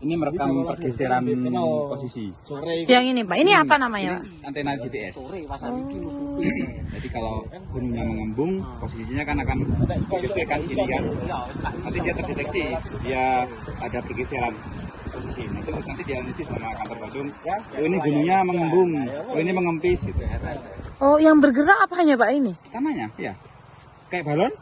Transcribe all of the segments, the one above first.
Ini merekam pergeseran posisi. Yang ini Pak, ini apa namanya Pak? Antena GPS. Jadi kalau gunungnya mengembung, posisinya kan akan bergeserkan sini kan. Nanti dia terdeteksi, dia ada pergeseran posisi. Nanti dianalisis sama kantor Badung. Oh ini gunungnya mengembung, oh ini mengempis gitu. Oh, yang bergerak apa hanya Pak ini? Tanahnya, ya. Kayak balon.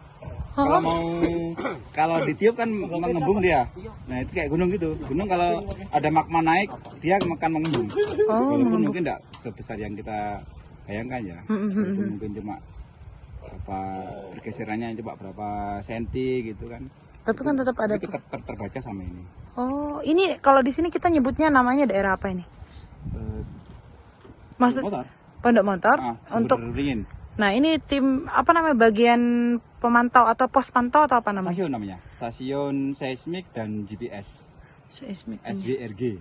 Kalau ditiup kan mengembung dia. Nah itu kayak gunung gitu. Gunung kalau ada magma naik, dia akan mengembung. Walaupun mungkin tidak sebesar yang kita bayangkan ya. Itu mungkin cuma berapa pergeserannya coba berapa senti gitu kan. Tapi kan tetap ada. Itu terbaca sama ini. Oh, ini kalau di sini kita nyebutnya namanya daerah apa ini? Maksud Pondok Motor untuk Ringin. Nah, ini tim apa namanya bagian pemantau atau pos pantau atau apa namanya? Stasiun namanya. Stasiun seismik dan GPS. Seismik. SWRG.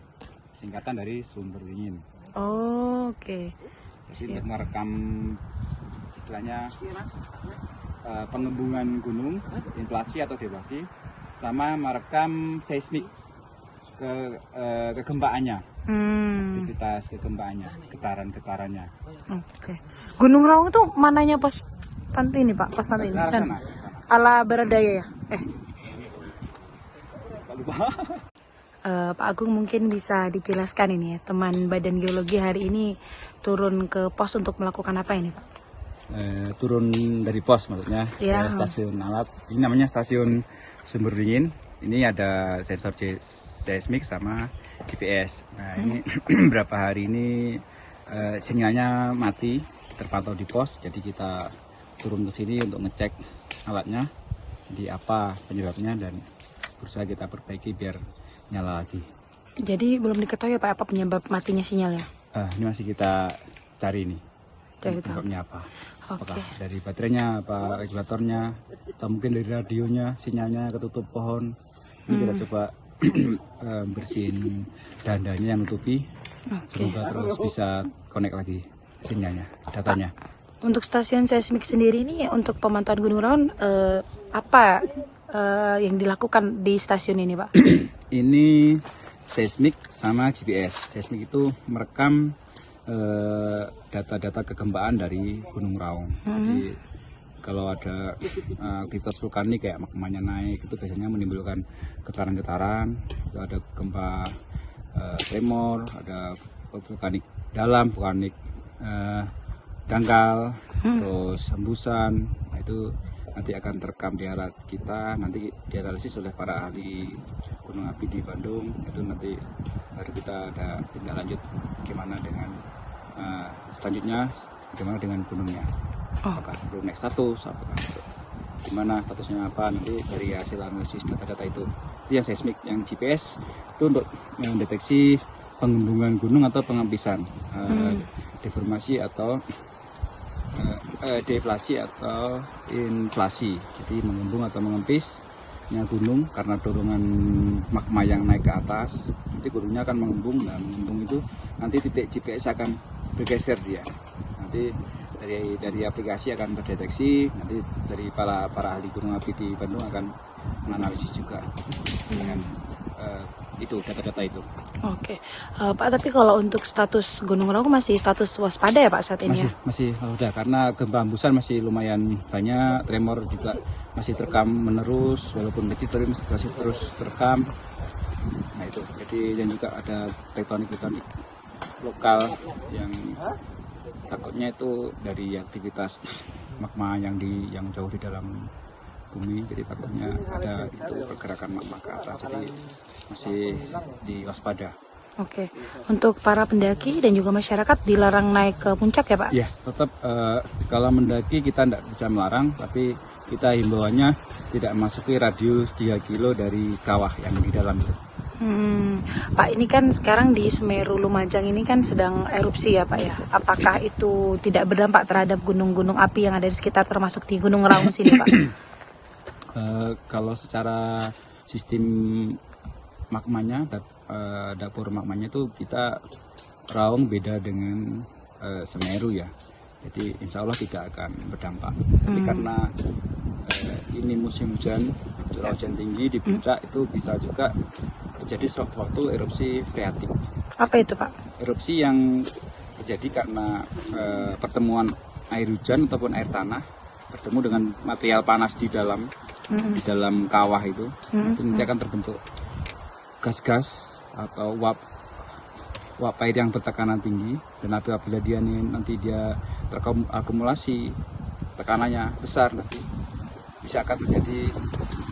Singkatan dari sumber ringin. Oh, oke. Jadi untuk merekam istilahnya pengembungan gunung, inflasi atau deflasi, sama merekam seismik kegempaannya, aktivitas kegempaannya, getarannya. Oke. Gunung Raung itu mananya pos pantai ini Pak? Pos pantai ini. Sana. Ala Baradaya ya? Pak Agung mungkin bisa dijelaskan ini ya, teman Badan Geologi hari ini turun ke pos untuk melakukan apa ini Pak? Turun dari pos maksudnya ke stasiun alat. Ini namanya stasiun sumber dingin. Ini ada sensor seismik sama GPS. Nah ini berapa hari ini sinyalnya mati, terpantau di pos. Jadi kita turun ke sini untuk ngecek alatnya, di apa penyebabnya dan berusaha kita perbaiki biar nyala lagi. Jadi belum diketahui Pak apa penyebab matinya sinyalnya? Ini masih kita cari nih. Penyebabnya apa? Apakah dari baterainya, apa regulatornya, atau mungkin dari radionya, sinyalnya ketutup pohon. Ini kita coba bersihin dandanya yang nutupi. Semoga terus bisa connect lagi sinyalnya, datanya. Untuk stasiun seismik sendiri ini untuk pemantauan Gunung Raung apa yang dilakukan di stasiun ini Pak? Ini seismik sama GPS. Seismik itu merekam data-data kegempaan dari Gunung Raung. Jadi kalau ada aktivitas vulkanik kayak magmanya naik itu biasanya menimbulkan getaran-getaran. Ada gempa tremor, ada vulkanik dalam, vulkanik dangkal, terus hembusan. Nah, itu nanti akan terekam di alat kita, nanti dianalisis oleh para ahli gunung api di Bandung. Itu nanti baru kita ada tindak lanjut gimana dengan selanjutnya, bagaimana dengan gunungnya, apakah perlu naik status, apakah gimana statusnya apa, nanti dari hasil analisis data-data itu yang seismik. Yang GPS itu untuk mendeteksi pengembungan gunung atau pengempisan, deformasi atau deflasi atau inflasi. Jadi mengembung atau mengempisnya gunung karena dorongan magma yang naik ke atas, nanti gunungnya akan mengembung. Dan mengembung itu nanti titik GPS akan bergeser dia. Nanti dari aplikasi akan terdeteksi, nanti dari para ahli gunung api di Bandung akan menganalisis juga dengan itu data-data itu. Oke, Pak, tapi kalau untuk status Gunung Raung masih status waspada ya Pak saat ini? Masih waspada karena gempa hembusan masih lumayan banyak, tremor juga masih terekam menerus, walaupun kecil tapi masih terus terekam. Nah itu, jadi dan juga ada tektonik lokal yang takutnya itu dari aktivitas magma yang jauh di dalam bumi, jadi takutnya ada itu pergerakan magma ke atas, jadi masih diwaspada. Oke, untuk para pendaki dan juga masyarakat dilarang naik ke puncak ya Pak? Iya, tetap kalau mendaki kita tidak bisa melarang, tapi kita himbauannya tidak memasuki radius 3 kilo dari kawah yang di dalam itu. Pak, ini kan sekarang di Semeru Lumajang ini kan sedang erupsi ya Pak ya. Apakah itu tidak berdampak terhadap gunung-gunung api yang ada di sekitar termasuk di Gunung Raung sini Pak? Kalau secara sistem magmanya, dapur magmanya itu kita Raung beda dengan Semeru ya. Jadi insya Allah tidak akan berdampak. Tapi karena ini musim hujan, curah hujan tinggi di puncak itu bisa juga terjadi sewaktu erupsi freatik. Apa itu, Pak? Erupsi yang terjadi karena pertemuan air hujan ataupun air tanah bertemu dengan material panas di dalam kawah itu nanti akan terbentuk gas-gas atau uap air yang bertekanan tinggi, dan apabila nanti dia terakumulasi tekanannya besar, nanti bisa akan terjadi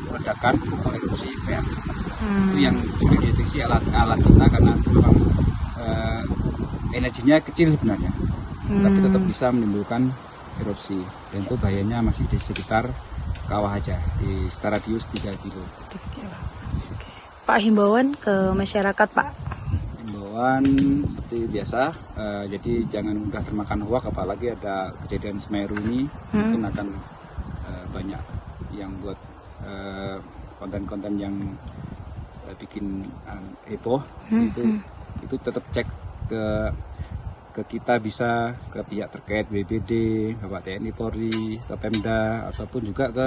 ledakan oleh erupsi freatik. Itu yang sudah dideteksi alat kita, karena memang energinya kecil sebenarnya, tapi tetap bisa menimbulkan erupsi, dan itu bahayanya masih di sekitar kawah aja, di sekitar radius 3 kilo. Pak, himbauan ke masyarakat, Pak? Himbauan seperti biasa, jadi jangan mudah termakan hoak, apalagi ada kejadian Semeru ini, mungkin akan banyak yang buat konten-konten yang bikin heboh. Itu tetap cek ke kita, bisa ke pihak terkait, BPBD, Bapak TNI Polri, atau Pemda, ataupun juga ke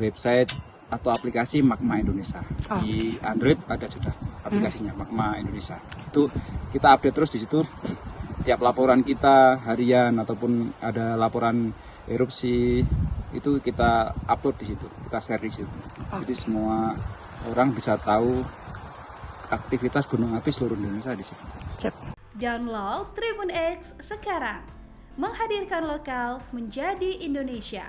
website atau aplikasi Magma Indonesia. Di Android ada sudah aplikasinya Magma Indonesia. Itu kita update terus di situ. Tiap laporan kita harian ataupun ada laporan erupsi itu kita upload di situ, kita share di situ. Jadi semua orang bisa tahu aktivitas gunung api seluruh Indonesia di situ. Download Tribun X sekarang, menghadirkan lokal menjadi Indonesia.